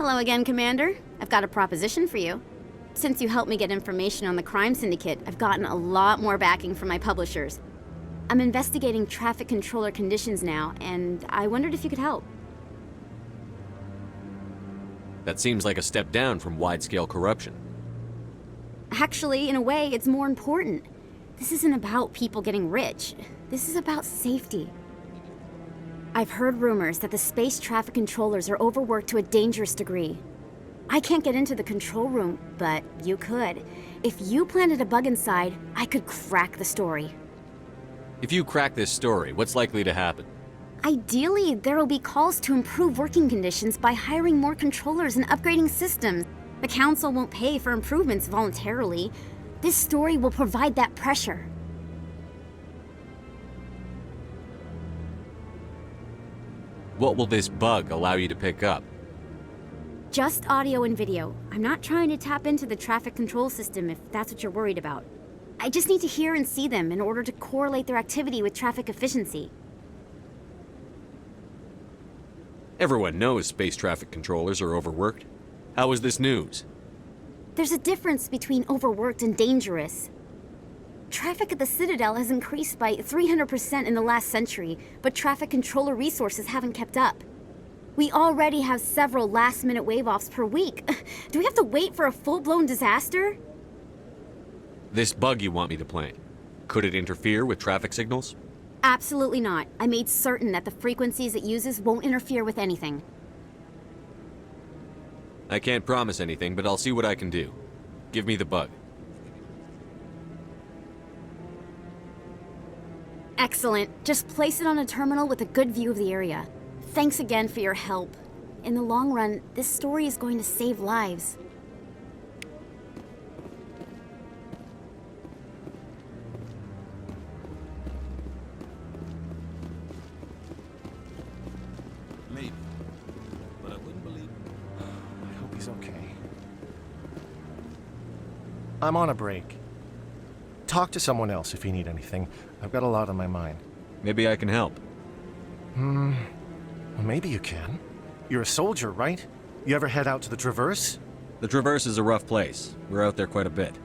Hello again, Commander. I've got a proposition for you. Since you helped me get information on the crime syndicate, I've gotten a lot more backing from my publishers. I'm investigating traffic controller conditions now, and I wondered if you could help. That seems like a step down from wide-scale corruption. Actually, in a way, it's more important. This isn't about people getting rich. This is about safety. I've heard rumors that the space traffic controllers are overworked to a dangerous degree. I can't get into the control room, but you could. If you planted a bug inside, I could crack the story. If you crack this story, what's likely to happen? Ideally, there will be calls to improve working conditions by hiring more controllers and upgrading systems. The Council won't pay for improvements voluntarily. This story will provide that pressure. What will this bug allow you to pick up? Just audio and video. I'm not trying to tap into the traffic control system if that's what you're worried about. I just need to hear and see them in order to correlate their activity with traffic efficiency. Everyone knows space traffic controllers are overworked. How is this news? There's a difference between overworked and dangerous. Traffic at the Citadel has increased by 300% in the last century, but traffic controller resources haven't kept up. We already have several last-minute wave-offs per week. Do we have to wait for a full-blown disaster? This bug you want me to plant, could it interfere with traffic signals? Absolutely not. I made certain that the frequencies it uses won't interfere with anything. I can't promise anything, but I'll see what I can do. Give me the bug. Excellent. Just place it on a terminal with a good view of the area. Thanks again for your help. In the long run, this story is going to save lives. Maybe. But I wouldn't believe... I hope he's okay. I'm on a break. Talk to someone else if you need anything. I've got a lot on my mind. Maybe I can help. Well, maybe you can. You're a soldier, right? You ever head out to the Traverse? The Traverse is a rough place. We're out there quite a bit.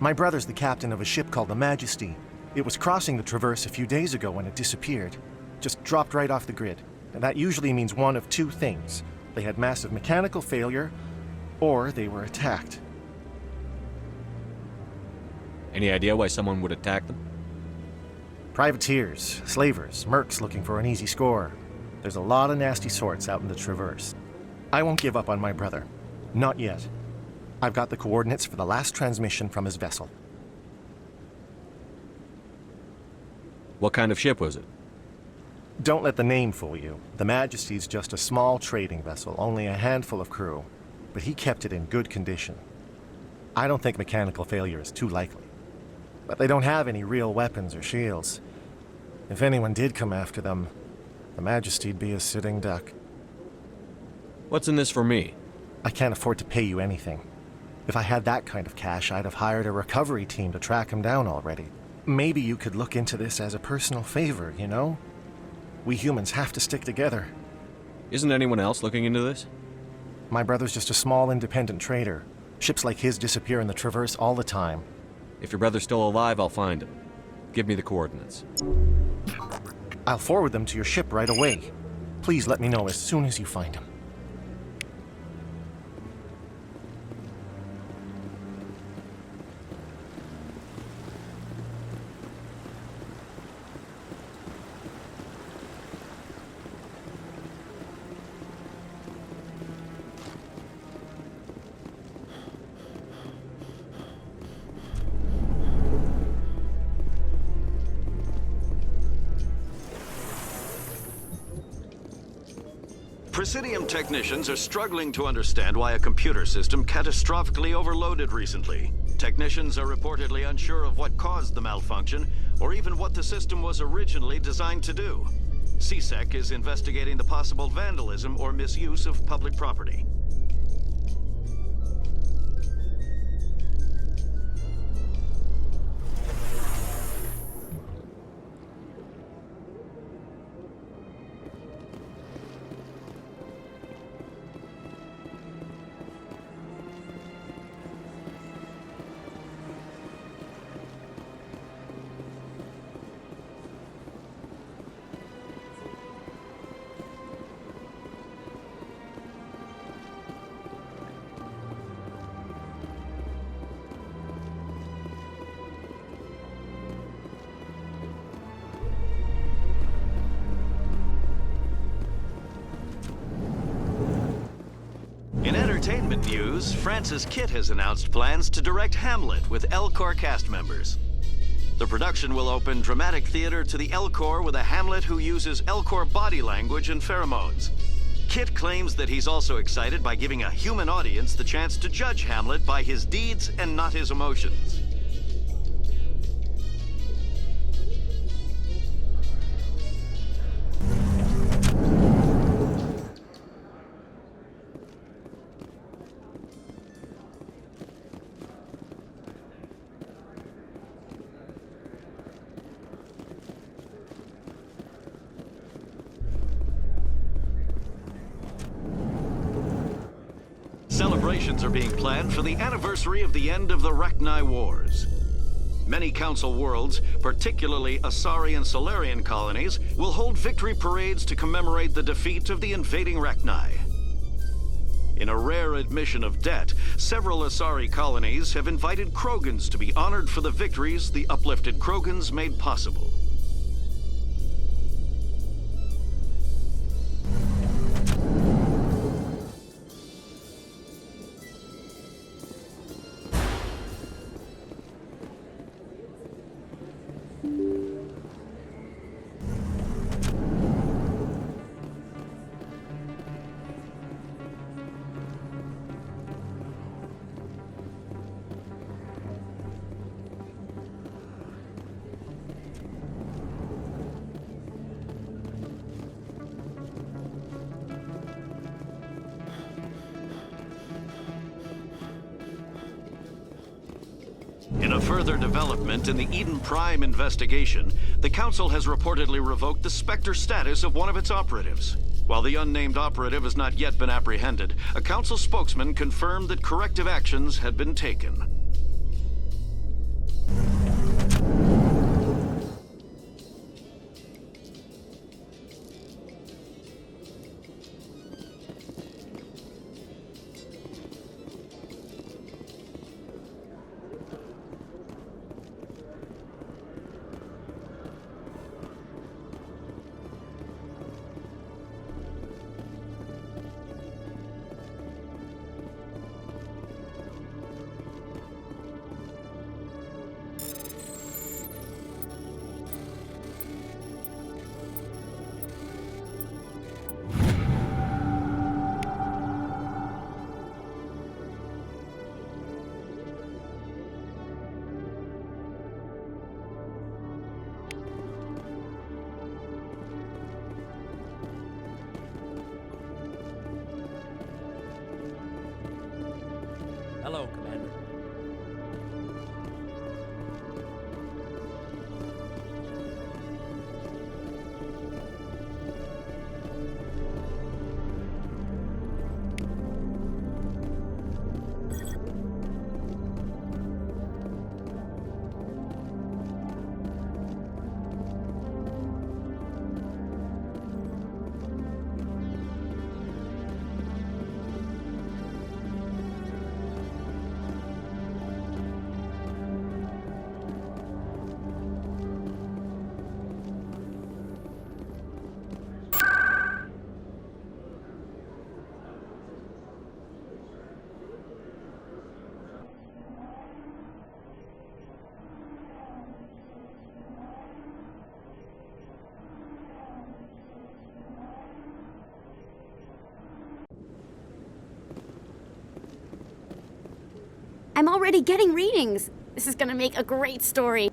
My brother's the captain of a ship called the Majesty. It was crossing the Traverse a few days ago when it disappeared. Just dropped right off the grid. And that usually means one of two things. They had massive mechanical failure, or they were attacked. Any idea why someone would attack them? Privateers, slavers, mercs looking for an easy score. There's a lot of nasty sorts out in the Traverse. I won't give up on my brother. Not yet. I've got the coordinates for the last transmission from his vessel. What kind of ship was it? Don't let the name fool you. The Majesty's just a small trading vessel, only a handful of crew. But he kept it in good condition. I don't think mechanical failure is too likely. But they don't have any real weapons or shields. If anyone did come after them, the Majesty'd be a sitting duck. What's in this for me? I can't afford to pay you anything. If I had that kind of cash, I'd have hired a recovery team to track him down already. Maybe you could look into this as a personal favor, you know? We humans have to stick together. Isn't anyone else looking into this? My brother's just a small independent trader. Ships like his disappear in the Traverse all the time. If your brother's still alive, I'll find him. Give me the coordinates. I'll forward them to your ship right away. Please let me know as soon as you find him. Presidium technicians are struggling to understand why a computer system catastrophically overloaded recently. Technicians are reportedly unsure of what caused the malfunction, or even what the system was originally designed to do. CSEC is investigating the possible vandalism or misuse of public property. entertainment news, Francis Kitt has announced plans to direct Hamlet with El Corps cast members. The production will open dramatic theater to the El Corps with a Hamlet who uses El Corps body language and pheromones. Kitt claims that he's also excited by giving a human audience the chance to judge Hamlet by his deeds and not his emotions. Celebrations are being planned for the anniversary of the end of the Rachni Wars. Many Council worlds, particularly Asari and Solarian colonies, will hold victory parades to commemorate the defeat of the invading Rachni. In a rare admission of debt, several Asari colonies have invited Krogans to be honored for the victories the uplifted Krogans made possible. In a further development in the Eden Prime investigation, the Council has reportedly revoked the Spectre status of one of its operatives. While the unnamed operative has not yet been apprehended, a Council spokesman confirmed that corrective actions had been taken. Hello, Commander. I'm already getting readings. This is gonna make a great story.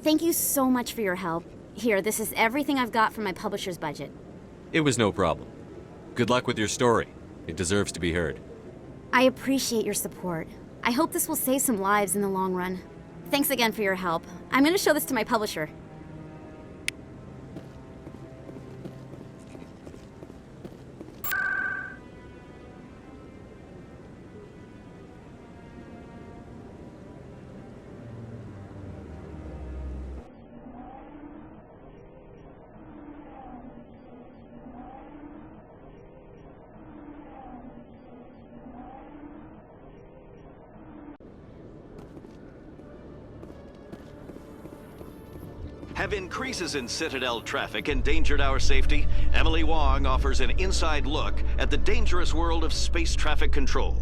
Thank you so much for your help. Here, this is everything I've got from my publisher's budget. It was no problem. Good luck with your story. It deserves to be heard. I appreciate your support. I hope this will save some lives in the long run. Thanks again for your help. I'm gonna show this to my publisher. Have increases in Citadel traffic endangered our safety? Emily Wong offers an inside look at the dangerous world of space traffic control.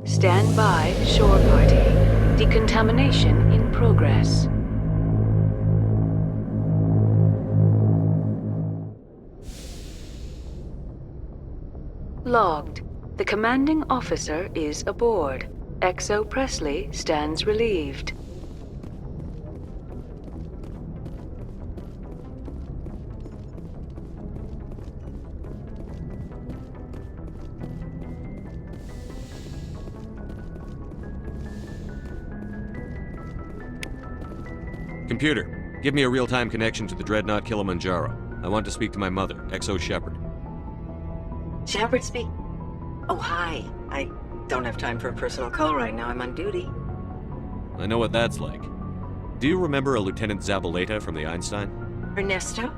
Stand by, shore party. Decontamination in progress. Logged. The commanding officer is aboard. XO Presley stands relieved. Computer, give me a real-time connection to the Dreadnought Kilimanjaro. I want to speak to my mother, XO Shepard. Shepard speak. Oh, hi. I don't have time for a personal call right now. I'm on duty. I know what that's like. Do you remember a Lieutenant Zabaleta from the Einstein? Ernesto?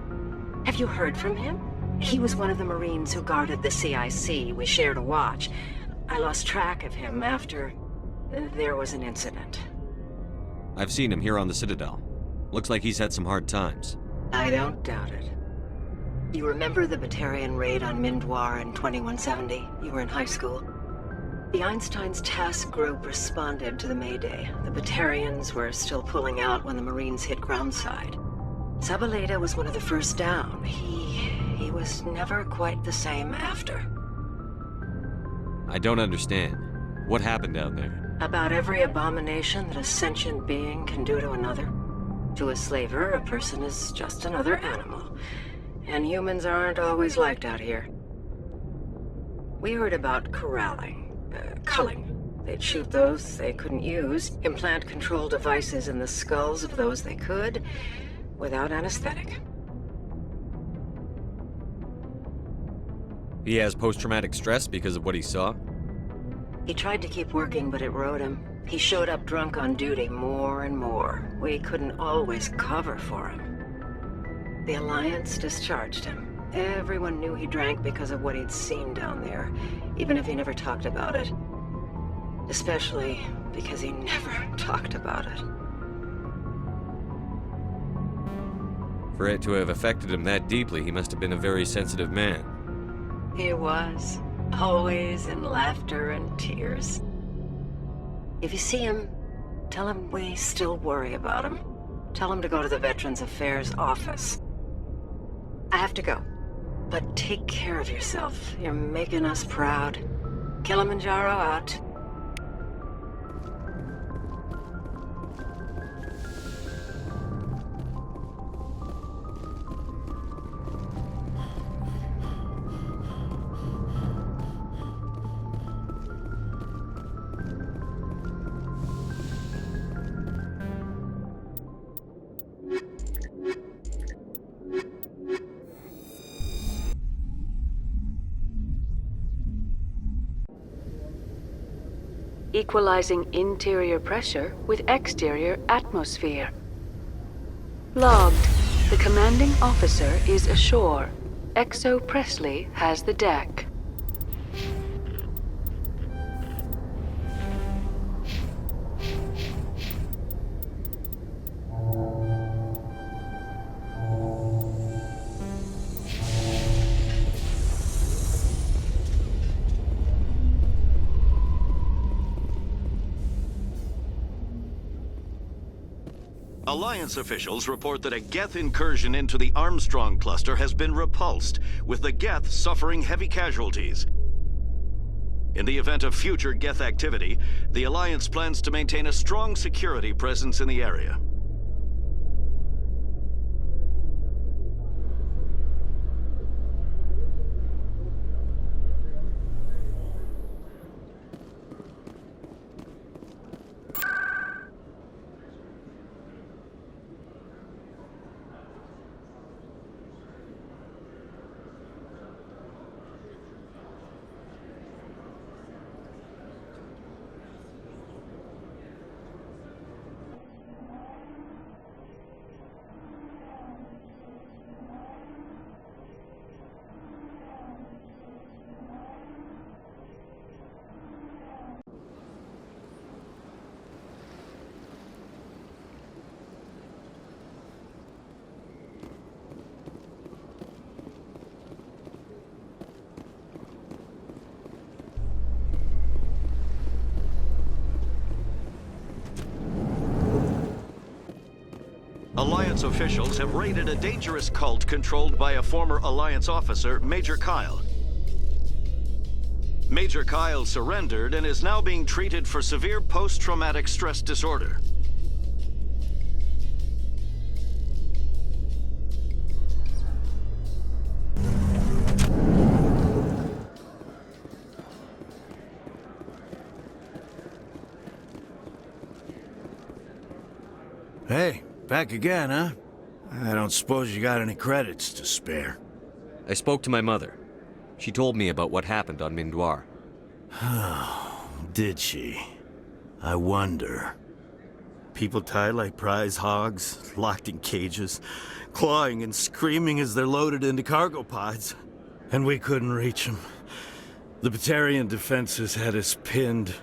Have you heard from him? He was one of the Marines who guarded the CIC. We shared a watch. I lost track of him after there was an incident. I've seen him here on the Citadel. Looks like he's had some hard times. I don't doubt it. You remember the Batarian raid on Mindwar in 2170? You were in high school. The Einstein's task group responded to the Mayday. The Batarians were still pulling out when the Marines hit groundside. Zabaleta was one of the first down. He was never quite the same after. I don't understand. What happened down there? About every abomination that a sentient being can do to another. To a slaver, a person is just another animal. And humans aren't always liked out here. We heard about corralling, culling. They'd shoot those they couldn't use, implant control devices in the skulls of those they could, without anesthetic. He has post-traumatic stress because of what he saw? He tried to keep working, but it rode him. He showed up drunk on duty more and more. We couldn't always cover for him. The Alliance discharged him. Everyone knew he drank because of what he'd seen down there, even if he never talked about it. Especially because he never talked about it. For it to have affected him that deeply, he must have been a very sensitive man. He was. Always in laughter and tears. If you see him, tell him we still worry about him. Tell him to go to the Veterans Affairs office. I have to go. But take care of yourself. You're making us proud. Kilimanjaro out. Equalizing interior pressure with exterior atmosphere. Logged. The commanding officer is ashore. XO Presley has the deck. Alliance officials report that a Geth incursion into the Armstrong cluster has been repulsed, with the Geth suffering heavy casualties. In the event of future Geth activity, the Alliance plans to maintain a strong security presence in the area. Alliance officials have raided a dangerous cult controlled by a former Alliance officer, Major Kyle. Major Kyle surrendered and is now being treated for severe post-traumatic stress disorder. Hey, back again, huh? I don't suppose you got any credits to spare. I spoke to my mother. She told me about what happened on Mindoir. Did she? I wonder. People tied like prize hogs, locked in cages, clawing and screaming as they're loaded into cargo pods. And we couldn't reach them. The Batarian defenses had us pinned.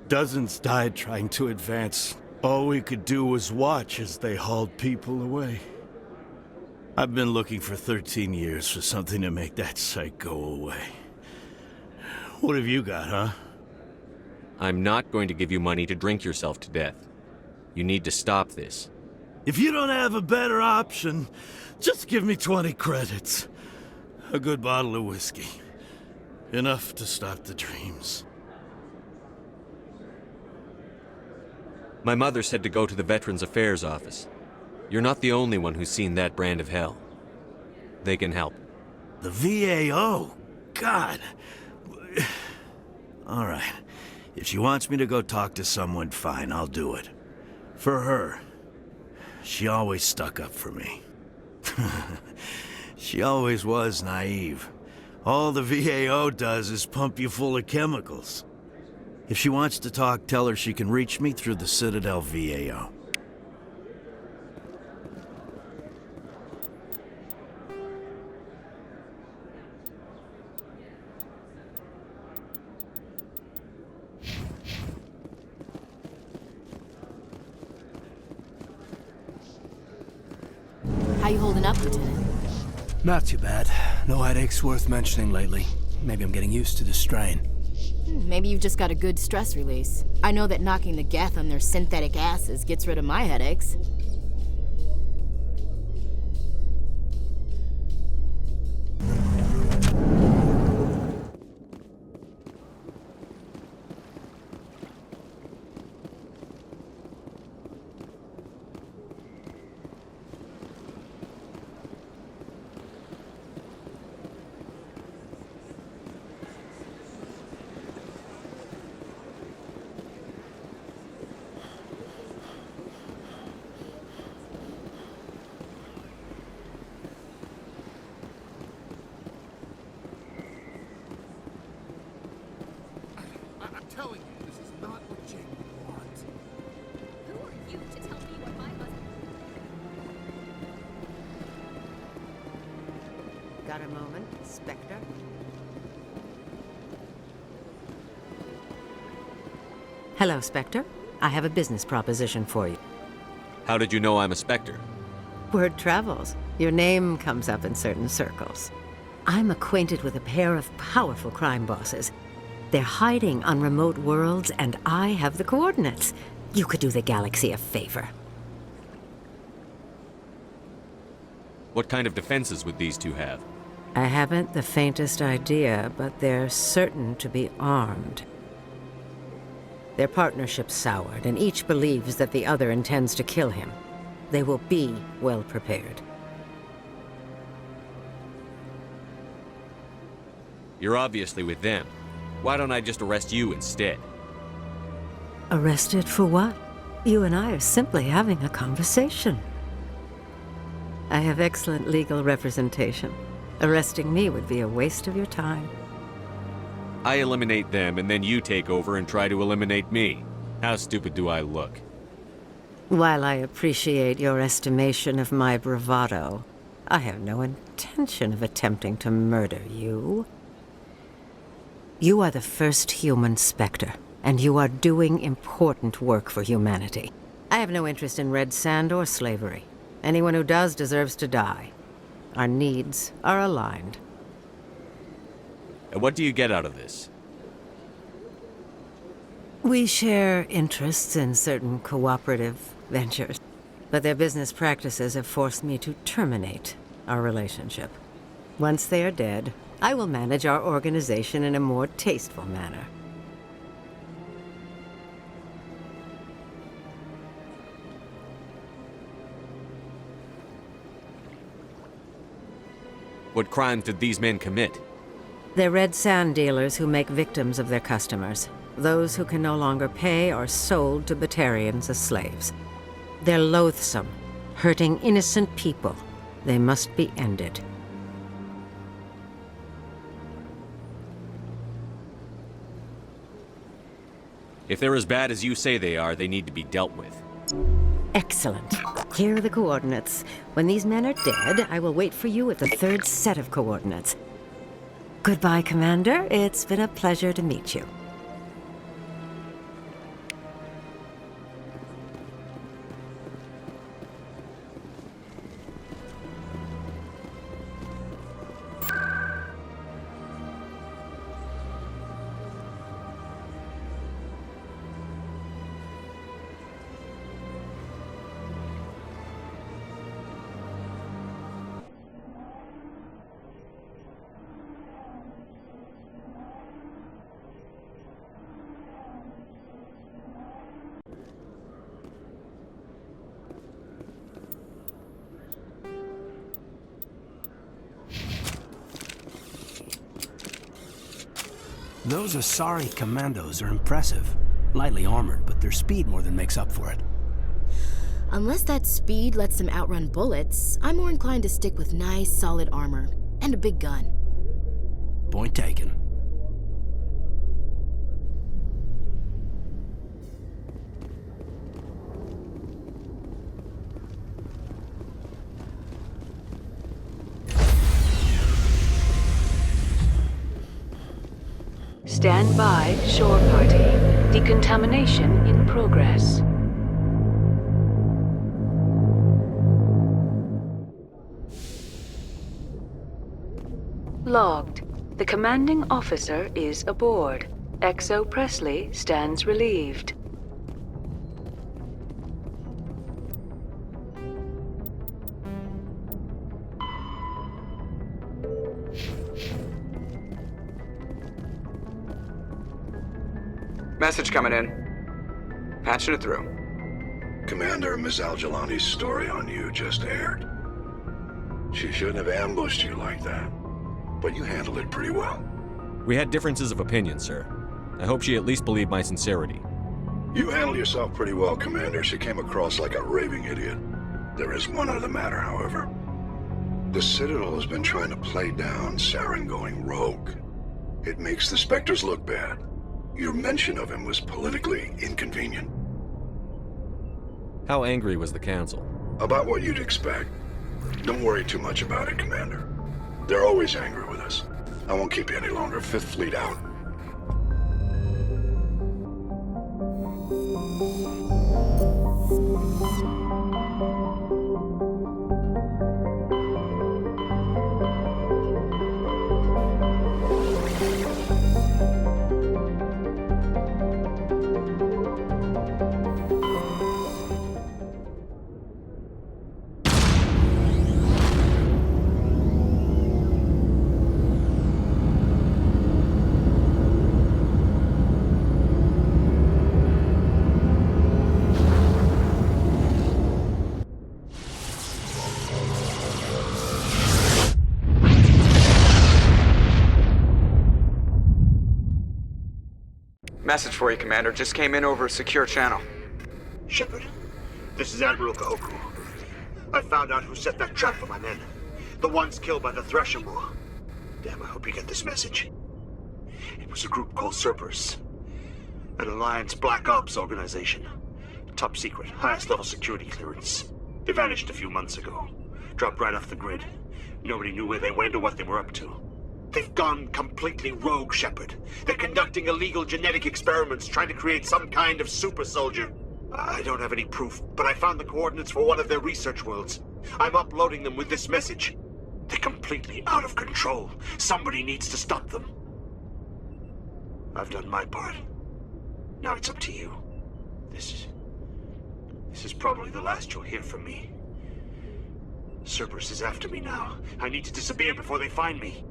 Dozens died trying to advance. All we could do was watch as they hauled people away. I've been looking for 13 years for something to make that sight go away. What have you got, huh? I'm not going to give you money to drink yourself to death. You need to stop this. If you don't have a better option, just give me 20 credits. A good bottle of whiskey. Enough to stop the dreams. My mother said to go to the Veterans Affairs office. You're not the only one who's seen that brand of hell. They can help. The VAO? God. All right. If she wants me to go talk to someone, fine, I'll do it. For her. She always stuck up for me. She always was naive. All the VAO does is pump you full of chemicals. If she wants to talk, tell her she can reach me through the Citadel VAO. How you holding up, Lieutenant? Not too bad. No headaches worth mentioning lately. Maybe I'm getting used to the strain. Maybe you've just got a good stress release. I know that knocking the geth on their synthetic asses gets rid of my headaches. I'm telling you, this is not what Jamie wants. Who are you to tell me what my husband... Got a moment, Spectre? Hello, Spectre. I have a business proposition for you. How did you know I'm a Spectre? Word travels. Your name comes up in certain circles. I'm acquainted with a pair of powerful crime bosses. They're hiding on remote worlds, and I have the coordinates. You could do the galaxy a favor. What kind of defenses would these two have? I haven't the faintest idea, but they're certain to be armed. Their partnership's soured, and each believes that the other intends to kill him. They will be well prepared. You're obviously with them. Why don't I just arrest you instead? Arrested for what? You and I are simply having a conversation. I have excellent legal representation. Arresting me would be a waste of your time. I eliminate them, and then you take over and try to eliminate me. How stupid do I look? While I appreciate your estimation of my bravado, I have no intention of attempting to murder you. You are the first human Spectre, and you are doing important work for humanity. I have no interest in red sand or slavery. Anyone who does deserves to die. Our needs are aligned. And what do you get out of this? We share interests in certain cooperative ventures. But their business practices have forced me to terminate our relationship. Once they are dead, I will manage our organization in a more tasteful manner. What crimes did these men commit? They're red sand dealers who make victims of their customers. Those who can no longer pay are sold to Batarians as slaves. They're loathsome, hurting innocent people. They must be ended. If they're as bad as you say they are, they need to be dealt with. Excellent. Here are the coordinates. When these men are dead, I will wait for you at the third set of coordinates. Goodbye, Commander. It's been a pleasure to meet you. Those Asari commandos are impressive. Lightly armored, but their speed more than makes up for it. Unless that speed lets them outrun bullets, I'm more inclined to stick with nice, solid armor. And a big gun. Point taken. Stand by, shore party. Decontamination in progress. Logged. The commanding officer is aboard. XO Presley stands relieved. Message coming in. Patching it through. Commander, Miss Al-Jalani's story on you just aired. She shouldn't have ambushed you like that, but you handled it pretty well. We had differences of opinion, sir. I hope she at least believed my sincerity. You handled yourself pretty well, Commander. She came across like a raving idiot. There is one other matter, however. The Citadel has been trying to play down Saren going rogue. It makes the Spectres look bad. Your mention of him was politically inconvenient. How angry was the Council? About what you'd expect. Don't worry too much about it, Commander. They're always angry with us. I won't keep you any longer. Fifth Fleet out. Message for you, Commander. Just came in over a secure channel. Shepard, this is Admiral Kahoku. I found out who set that trap for my men. The ones killed by the Thresher War. Damn, I hope you get this message. It was a group called Shpards. An Alliance Black Ops organization. Top secret, highest level security clearance. They vanished a few months ago. Dropped right off the grid. Nobody knew where they went or what they were up to. They've gone completely rogue, Shepard. They're conducting illegal genetic experiments, trying to create some kind of super soldier. I don't have any proof, but I found the coordinates for one of their research worlds. I'm uploading them with this message. They're completely out of control. Somebody needs to stop them. I've done my part. Now it's up to you. This This is probably the last you'll hear from me. Cerberus is after me now. I need to disappear before they find me.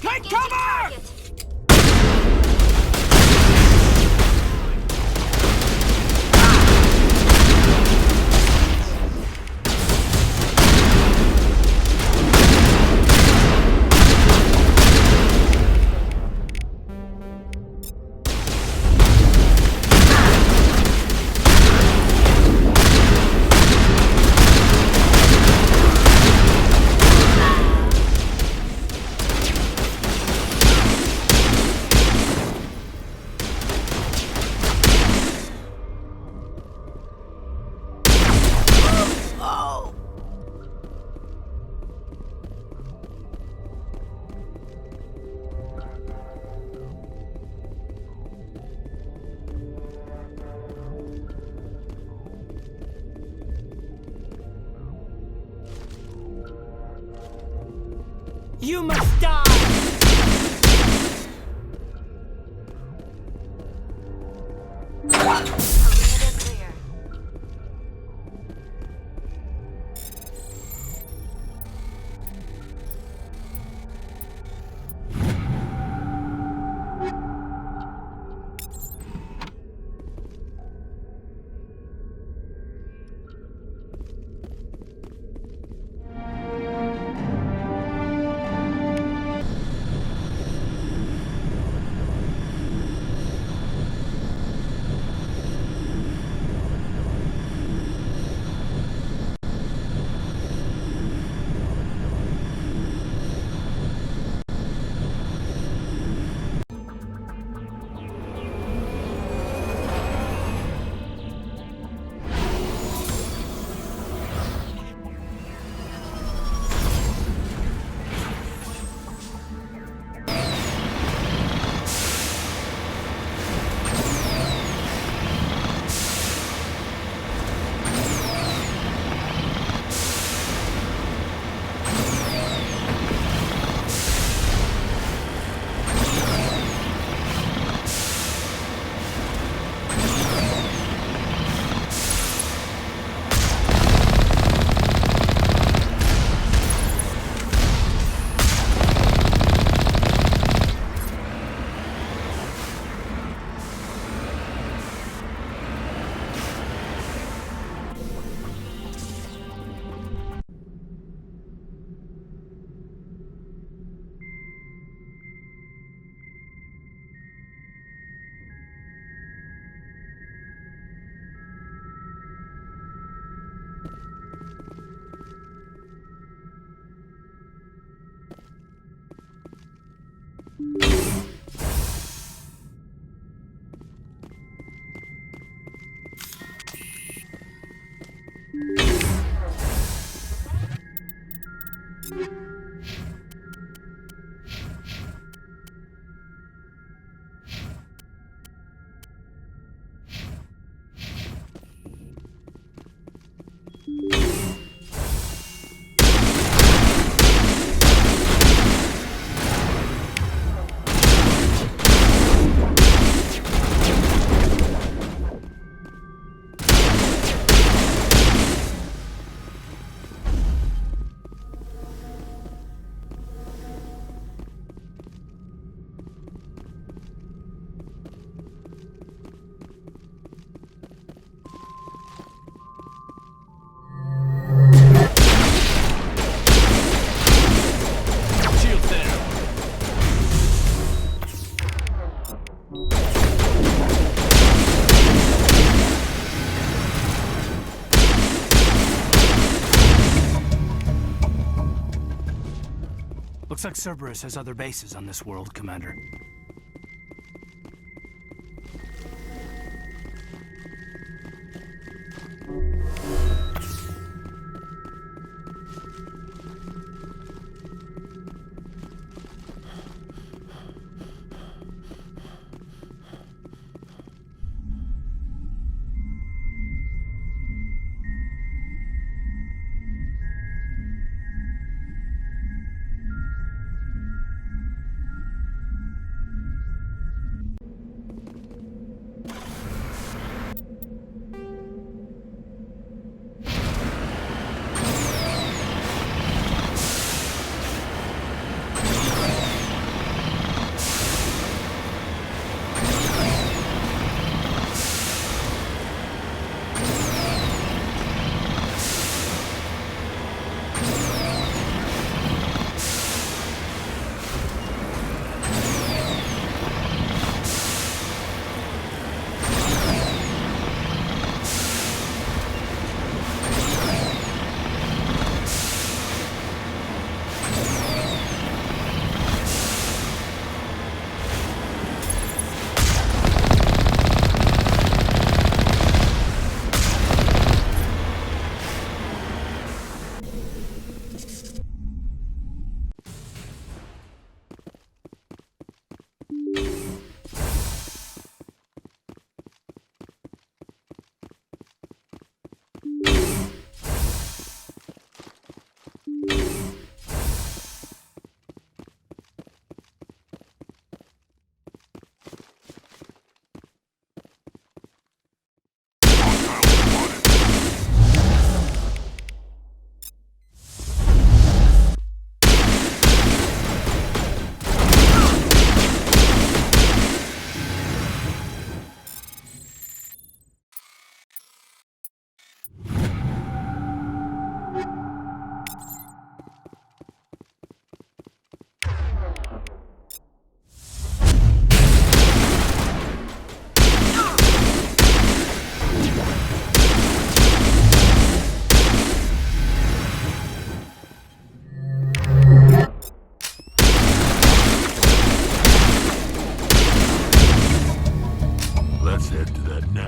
Take cover! You must die! Looks like Cerberus has other bases on this world, Commander.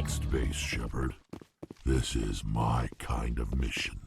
Space Shepard. This is my kind of mission.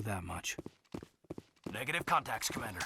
That much. Negative contacts, Commander.